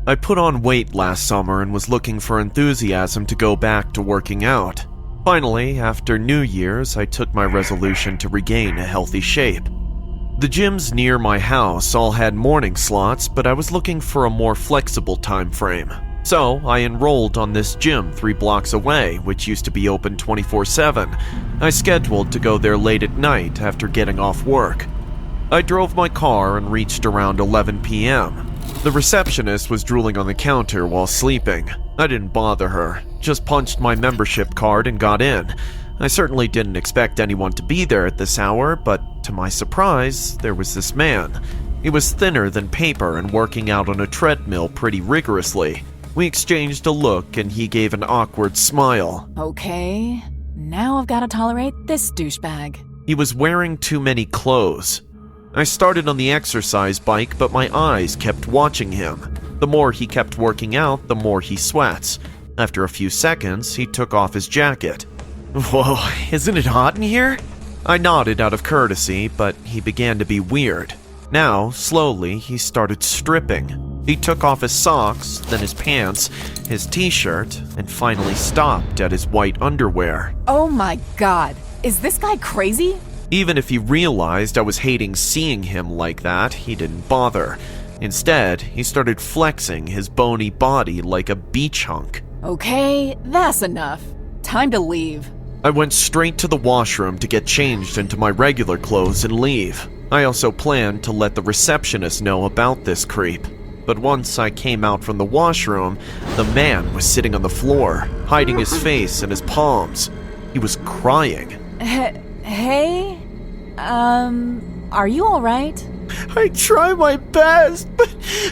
I put on weight last summer and was looking for enthusiasm to go back to working out. Finally, after New Year's, I took my resolution to regain a healthy shape. The gyms near my house all had morning slots, but I was looking for a more flexible time frame. So I enrolled on this gym 3 blocks away, which used to be open 24/7. I scheduled to go there late at night after getting off work. I drove my car and reached around 11 p.m. The receptionist was drooling on the counter while sleeping. I didn't bother her, just punched my membership card and got in. I certainly didn't expect anyone to be there at this hour, but to my surprise, there was this man. He was thinner than paper and working out on a treadmill pretty rigorously. We exchanged a look and he gave an awkward smile. Okay, now I've got to tolerate this douchebag. He was wearing too many clothes. I started on the exercise bike, but my eyes kept watching him. The more he kept working out, the more he sweats. After a few seconds, he took off his jacket. Whoa, isn't it hot in here? I nodded out of courtesy, but he began to be weird. Now, slowly, he started stripping. He took off his socks, then his pants, his t-shirt, and finally stopped at his white underwear. Oh my god, is this guy crazy? Even if he realized I was hating seeing him like that, he didn't bother. Instead, he started flexing his bony body like a beach hunk. Okay, that's enough. Time to leave. I went straight to the washroom to get changed into my regular clothes and leave. I also planned to let the receptionist know about this creep. But once I came out from the washroom, the man was sitting on the floor, hiding his face in his palms. He was crying. Hey? Are you alright? I try my best, but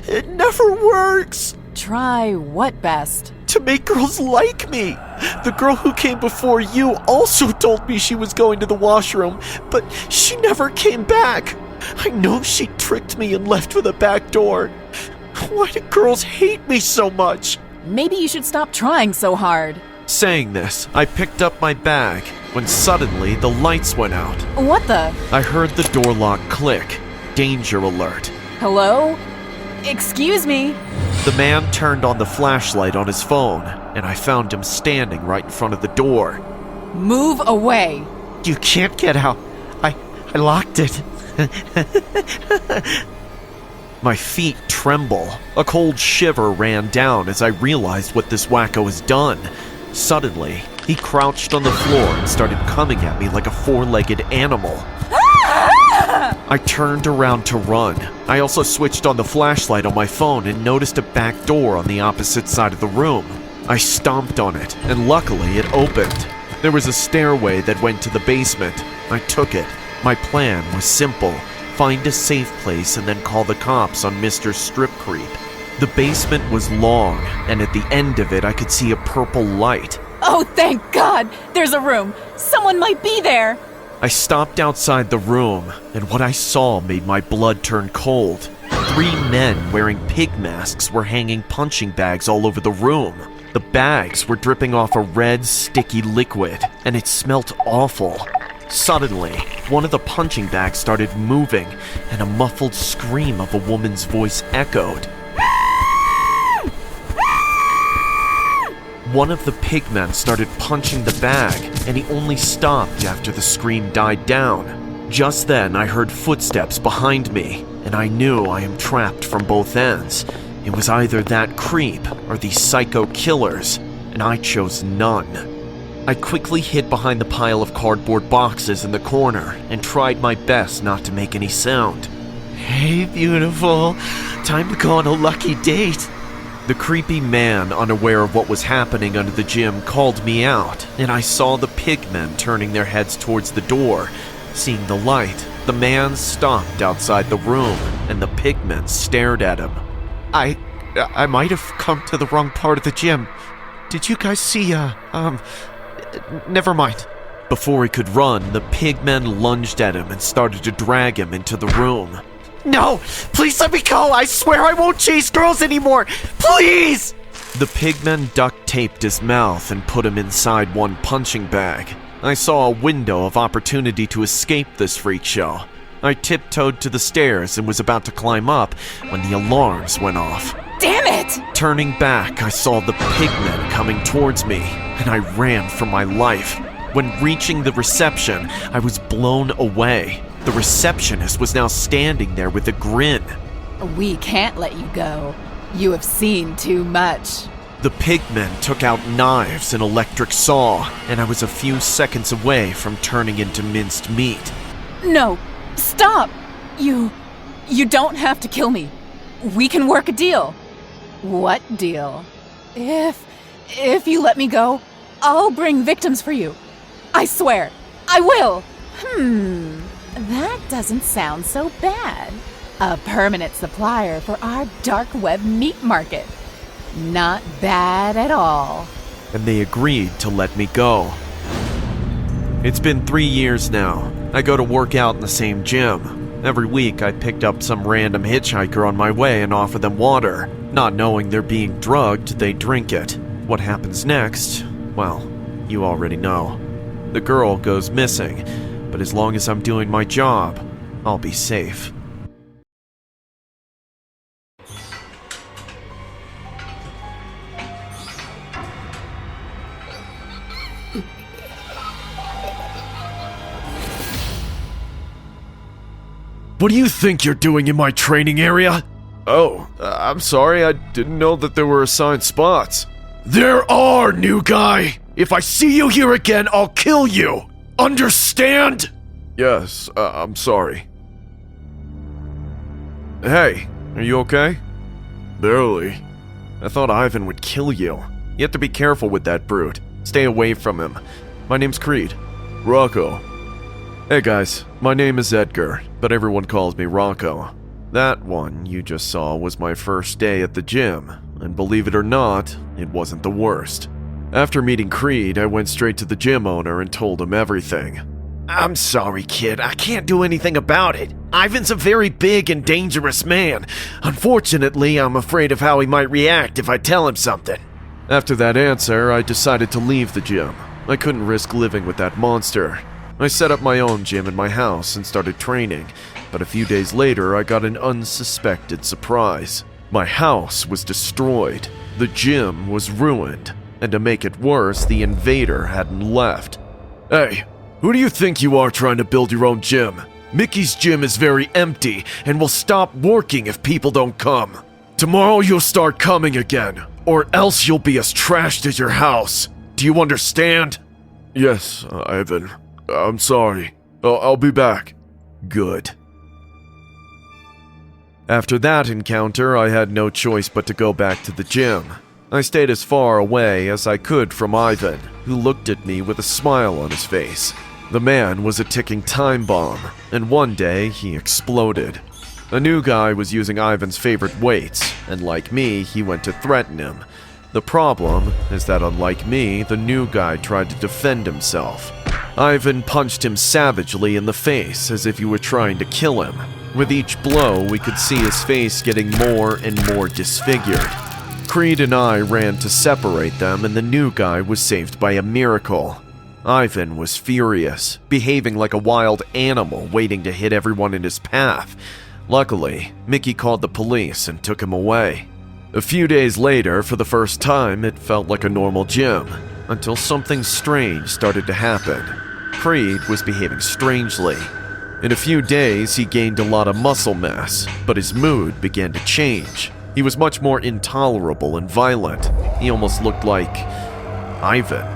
it never works. Try what best? To make girls like me. The girl who came before you also told me she was going to the washroom, but she never came back. I know she tricked me and left for the back door. Why do girls hate me so much? Maybe you should stop trying so hard. Saying this, I picked up my bag when suddenly the lights went out. What the? I heard the door lock click. Danger alert. Hello? Excuse me? The man turned on the flashlight on his phone, and I found him standing right in front of the door. Move away. You can't get out. I locked it. My feet tremble. A cold shiver ran down as I realized what this wacko has done. Suddenly, he crouched on the floor and started coming at me like a 4-legged animal. I turned around to run. I also switched on the flashlight on my phone and noticed a back door on the opposite side of the room. I stomped on it, and luckily it opened. There was a stairway that went to the basement. I took it. My plan was simple. Find a safe place and then call the cops on Mr. Strip Creep. The basement was long, and at the end of it I could see a purple light. Oh, thank God! There's a room! Someone might be there! I stopped outside the room, and what I saw made my blood turn cold. 3 men wearing pig masks were hanging punching bags all over the room. The bags were dripping off a red, sticky liquid, and it smelt awful. Suddenly, one of the punching bags started moving, and a muffled scream of a woman's voice echoed. One of the pigmen started punching the bag, and he only stopped after the scream died down. Just then, I heard footsteps behind me, and I knew I am trapped from both ends. It was either that creep or these psycho killers, and I chose none. I quickly hid behind the pile of cardboard boxes in the corner and tried my best not to make any sound. Hey, beautiful. Time to go on a lucky date. The creepy man, unaware of what was happening under the gym, called me out, and I saw the pigmen turning their heads towards the door. Seeing the light, the man stopped outside the room, and the pigmen stared at him. I might have come to the wrong part of the gym. Did you guys see, never mind. Before he could run, the pigmen lunged at him and started to drag him into the room. No! Please let me go! I swear I won't chase girls anymore! Please! The pigman duct taped his mouth and put him inside one punching bag. I saw a window of opportunity to escape this freak show. I tiptoed to the stairs and was about to climb up when the alarms went off. Damn it! Turning back, I saw the pigmen coming towards me, and I ran for my life. When reaching the reception, I was blown away. The receptionist was now standing there with a grin. We can't let you go. You have seen too much. The pigmen took out knives and electric saw, and I was a few seconds away from turning into minced meat. No, stop! You don't have to kill me. We can work a deal. What deal? If you let me go, I'll bring victims for you. I swear, I will. That doesn't sound so bad. A permanent supplier for our dark web meat market. Not bad at all. And they agreed to let me go. It's been 3 years now. I go to work out in the same gym. Every week I picked up some random hitchhiker on my way and offer them water. Not knowing they're being drugged, they drink it. What happens next? Well, you already know. The girl goes missing, but as long as I'm doing my job, I'll be safe. What do you think you're doing in my training area? Oh, I'm sorry, I didn't know that there were assigned spots. There are, new guy! If I see you here again, I'll kill you! Understand? Yes, I'm sorry. Hey, are you okay? Barely. I thought Ivan would kill you. You have to be careful with that brute. Stay away from him. My name's Creed. Rocco. Hey guys, my name is Edgar, but everyone calls me Rocco. That one you just saw was my first day at the gym, and believe it or not, it wasn't the worst. After meeting Creed, I went straight to the gym owner and told him everything. I'm sorry, kid, I can't do anything about it. Ivan's a very big and dangerous man. Unfortunately, I'm afraid of how he might react if I tell him something. After that answer, I decided to leave the gym. I couldn't risk living with that monster. I set up my own gym in my house and started training, but a few days later I got an unsuspected surprise. My house was destroyed, the gym was ruined, and to make it worse, the invader hadn't left. Hey, who do you think you are trying to build your own gym? Mickey's gym is very empty and will stop working if people don't come. Tomorrow you'll start coming again, or else you'll be as trashed as your house. Do you understand? Yes, Ivan. I'm sorry. I'll be back. Good. After that encounter, I had no choice but to go back to the gym. I stayed as far away as I could from Ivan, who looked at me with a smile on his face. The man was a ticking time bomb, and one day he exploded. A new guy was using Ivan's favorite weights, and like me, he went to threaten him. The problem is that unlike me, the new guy tried to defend himself. Ivan punched him savagely in the face as if he were trying to kill him. With each blow, we could see his face getting more and more disfigured. Creed and I ran to separate them, and the new guy was saved by a miracle. Ivan was furious, behaving like a wild animal waiting to hit everyone in his path. Luckily, Mickey called the police and took him away. A few days later, for the first time, it felt like a normal gym, until something strange started to happen. Creed was behaving strangely. In a few days, he gained a lot of muscle mass, but his mood began to change. He was much more intolerable and violent. He almost looked like Ivan.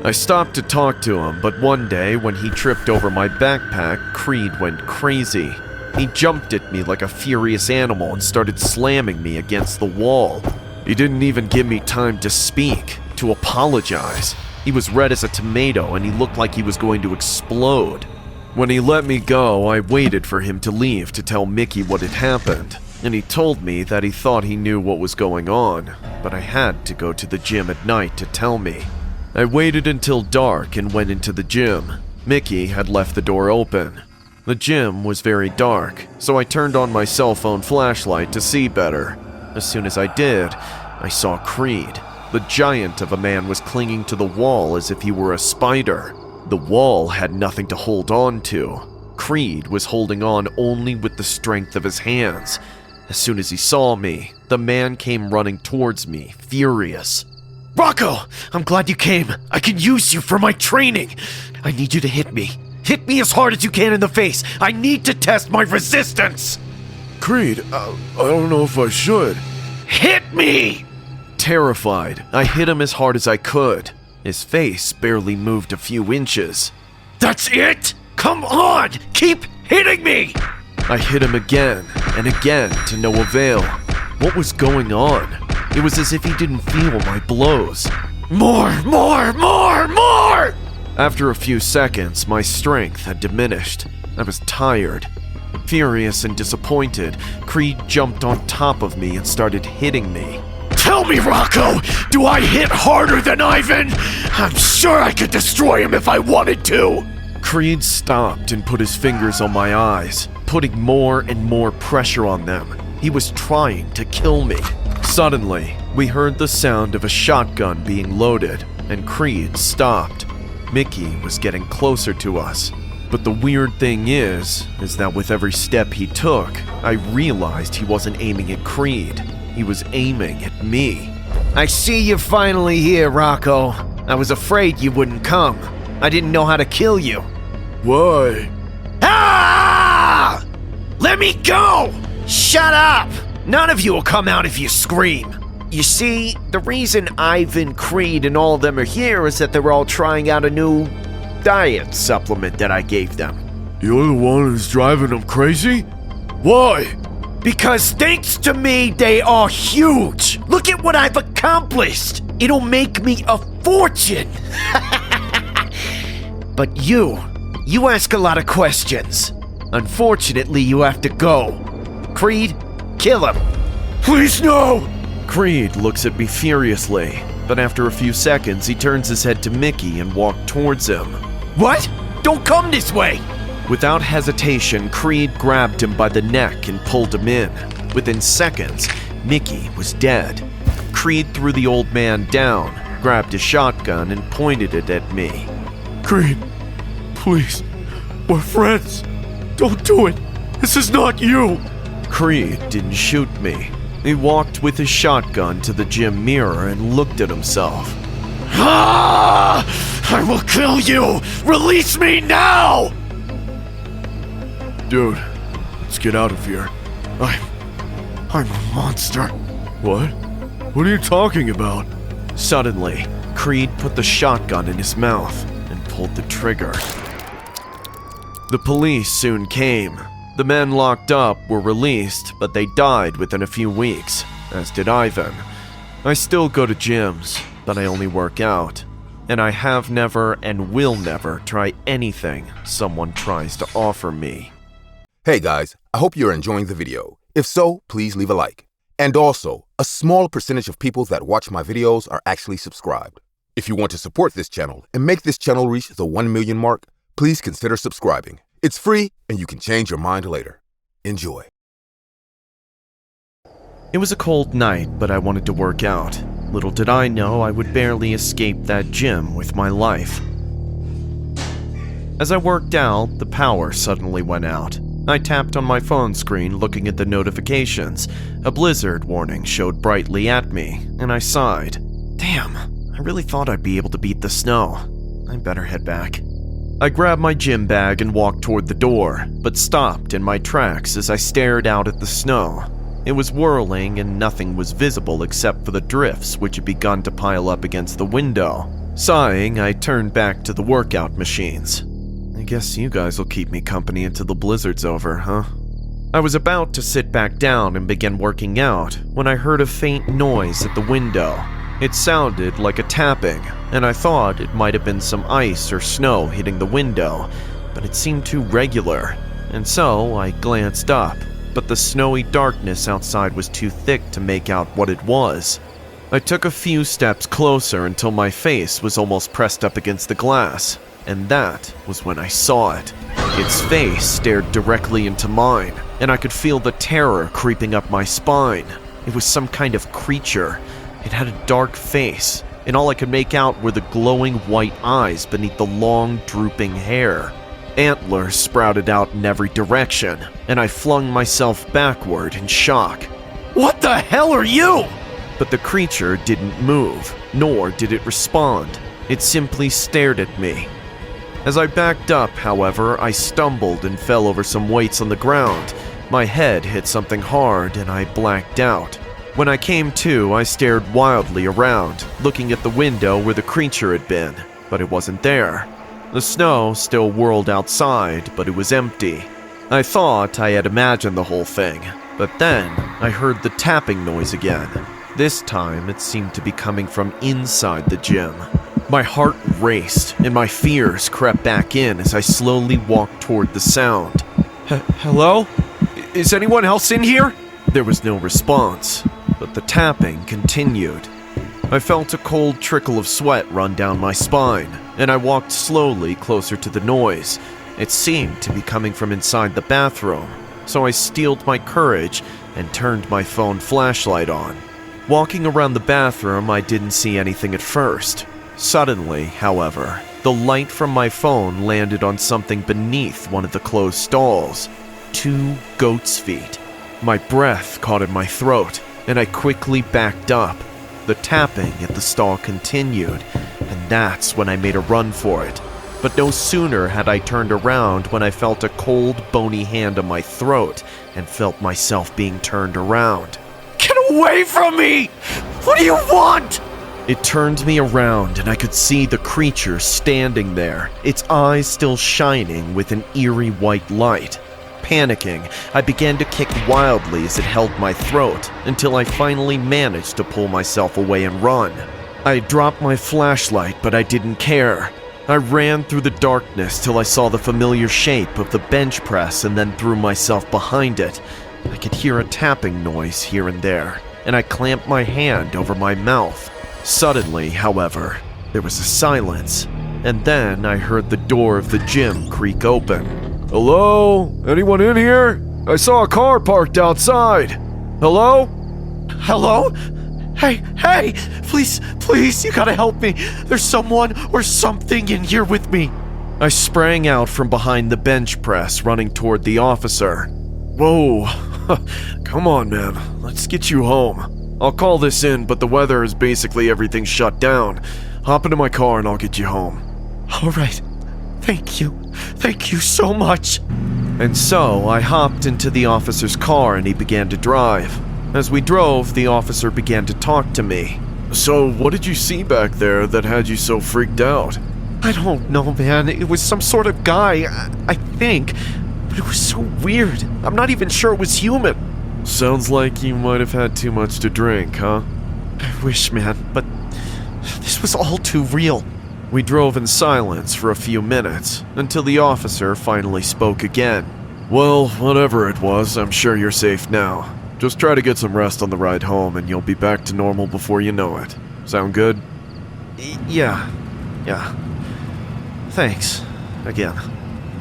I stopped to talk to him, but one day when he tripped over my backpack, Creed went crazy. He jumped at me like a furious animal and started slamming me against the wall. He didn't even give me time to speak, to apologize. He was red as a tomato and he looked like he was going to explode. When he let me go, I waited for him to leave to tell Mickey what had happened, and he told me that he thought he knew what was going on, but I had to go to the gym at night to tell me. I waited until dark and went into the gym. Mickey had left the door open. The gym was very dark, so I turned on my cell phone flashlight to see better. As soon as I did, I saw Creed. The giant of a man was clinging to the wall as if he were a spider. The wall had nothing to hold on to. Creed was holding on only with the strength of his hands. As soon as he saw me, the man came running towards me, furious. "Rocco, I'm glad you came. I can use you for my training. I need you to hit me. Hit me as hard as you can in the face. I need to test my resistance." Creed, I don't know if I should. "Hit me!" Terrified, I hit him as hard as I could. His face barely moved a few inches. "That's it? Come on! Keep hitting me!" I hit him again and again to no avail. What was going on? It was as if he didn't feel my blows. More! After a few seconds, my strength had diminished. I was tired. Furious and disappointed, Creed jumped on top of me and started hitting me. "Tell me, Rocco, do I hit harder than Ivan? I'm sure I could destroy him if I wanted to." Creed stopped and put his fingers on my eyes, putting more and more pressure on them. He was trying to kill me. Suddenly, we heard the sound of a shotgun being loaded, and Creed stopped. Mickey was getting closer to us. But the weird thing is that with every step he took, I realized he wasn't aiming at Creed. He was aiming at me. "I see you're finally here, Rocco. I was afraid you wouldn't come. I didn't know how to kill you." Why? Ah! Let me go! Shut up! None of you will come out if you scream. You see, the reason Ivan, Creed, and all of them are here is that they're all trying out a new diet supplement that I gave them. You're the one who's driving them crazy? Why? Because thanks to me, they are huge. Look at what I've accomplished. It'll make me a fortune. But you ask a lot of questions. Unfortunately, you have to go. Creed, kill him. Please no! Creed looks at me furiously, but after a few seconds, he turns his head to Mickey and walks towards him. "What? Don't come this way!" Without hesitation, Creed grabbed him by the neck and pulled him in. Within seconds, Mickey was dead. Creed threw the old man down, grabbed his shotgun, and pointed it at me. Creed, please, we're friends. Don't do it. This is not you. Creed didn't shoot me. He walked with his shotgun to the gym mirror and looked at himself. "Ah! I will kill you! Release me now!" Dude, let's get out of here. I'm a monster. What? What are you talking about? Suddenly, Creed put the shotgun in his mouth and pulled the trigger. The police soon came. The men locked up were released, but they died within a few weeks, as did Ivan. I still go to gyms, but I only work out. And I have never and will never try anything someone tries to offer me. Hey guys, I hope you're enjoying the video. If so, please leave a like. And also, a small percentage of people that watch my videos are actually subscribed. If you want to support this channel and make this channel reach the 1 million mark, please consider subscribing. It's free and you can change your mind later. Enjoy. It was a cold night, but I wanted to work out. Little did I know I would barely escape that gym with my life. As I worked out, the power suddenly went out. I tapped on my phone screen looking at the notifications. A blizzard warning showed brightly at me, and I sighed. Damn, I really thought I'd be able to beat the snow. I better head back. I grabbed my gym bag and walked toward the door, but stopped in my tracks as I stared out at the snow. It was whirling and nothing was visible except for the drifts which had begun to pile up against the window. Sighing, I turned back to the workout machines. I guess you guys will keep me company until the blizzard's over, huh? I was about to sit back down and begin working out when I heard a faint noise at the window. It sounded like a tapping, and I thought it might have been some ice or snow hitting the window, but it seemed too regular, and so I glanced up, but the snowy darkness outside was too thick to make out what it was. I took a few steps closer until my face was almost pressed up against the glass, and that was when I saw it. Its face stared directly into mine, and I could feel the terror creeping up my spine. It was some kind of creature. It had a dark face, and all I could make out were the glowing white eyes beneath the long, drooping hair. Antlers sprouted out in every direction, and I flung myself backward in shock. "What the hell are you?" But the creature didn't move, nor did it respond. It simply stared at me. As I backed up, however, I stumbled and fell over some weights on the ground. My head hit something hard and I blacked out. When I came to, I stared wildly around, looking at the window where the creature had been, but it wasn't there. The snow still whirled outside, but it was empty. I thought I had imagined the whole thing, but then I heard the tapping noise again. This time it seemed to be coming from inside the gym. My heart raced and my fears crept back in as I slowly walked toward the sound. "Hello? Is anyone else in here?" There was no response, but the tapping continued. I felt a cold trickle of sweat run down my spine, and I walked slowly closer to the noise. It seemed to be coming from inside the bathroom, so I steeled my courage and turned my phone flashlight on. Walking around the bathroom, I didn't see anything at first. Suddenly, however, the light from my phone landed on something beneath one of the closed stalls. 2 goat's feet. My breath caught in my throat, and I quickly backed up. The tapping at the stall continued, and that's when I made a run for it. But no sooner had I turned around when I felt a cold, bony hand on my throat and felt myself being turned around. "Get away from me! What do you want?" It turned me around and I could see the creature standing there, its eyes still shining with an eerie white light. Panicking, I began to kick wildly as it held my throat until I finally managed to pull myself away and run. I dropped my flashlight, but I didn't care. I ran through the darkness till I saw the familiar shape of the bench press and then threw myself behind it. I could hear a tapping noise here and there, and I clamped my hand over my mouth. Suddenly, however, there was a silence, and then I heard the door of the gym creak open. "Hello? Anyone in here? I saw a car parked outside. Hello? Hello? Hey, please, you gotta help me. There's someone or something in here with me." I sprang out from behind the bench press, running toward the officer. "Whoa, come on, man. Let's get you home. I'll call this in, but the weather is basically everything shut down. Hop into my car and I'll get you home." "All right. Thank you. Thank you so much." And so I hopped into the officer's car and he began to drive. As we drove, the officer began to talk to me. "So what did you see back there that had you so freaked out?" "I don't know, man. It was some sort of guy, I think. But it was so weird. I'm not even sure it was human." "Sounds like you might have had too much to drink, huh?" "I wish, man, but this was all too real." We drove in silence for a few minutes, until the officer finally spoke again. "Well, whatever it was, I'm sure you're safe now. Just try to get some rest on the ride home and you'll be back to normal before you know it. Sound good?" Yeah. Thanks. Again."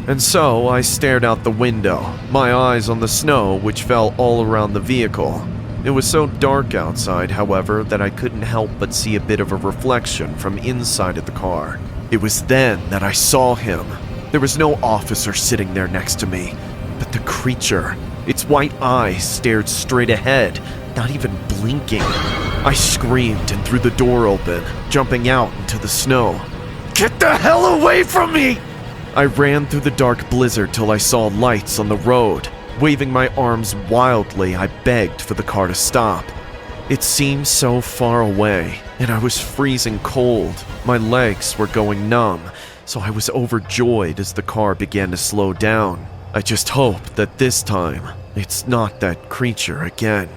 And so I stared out the window, my eyes on the snow which fell all around the vehicle. It was so dark outside, however, that I couldn't help but see a bit of a reflection from inside of the car. It was then that I saw him. There was no officer sitting there next to me, but the creature. Its white eyes stared straight ahead, not even blinking. I screamed and threw the door open, jumping out into the snow. "Get the hell away from me!" I ran through the dark blizzard till I saw lights on the road. Waving my arms wildly, I begged for the car to stop. It seemed so far away, and I was freezing cold. My legs were going numb, so I was overjoyed as the car began to slow down. I just hoped that this time, it's not that creature again.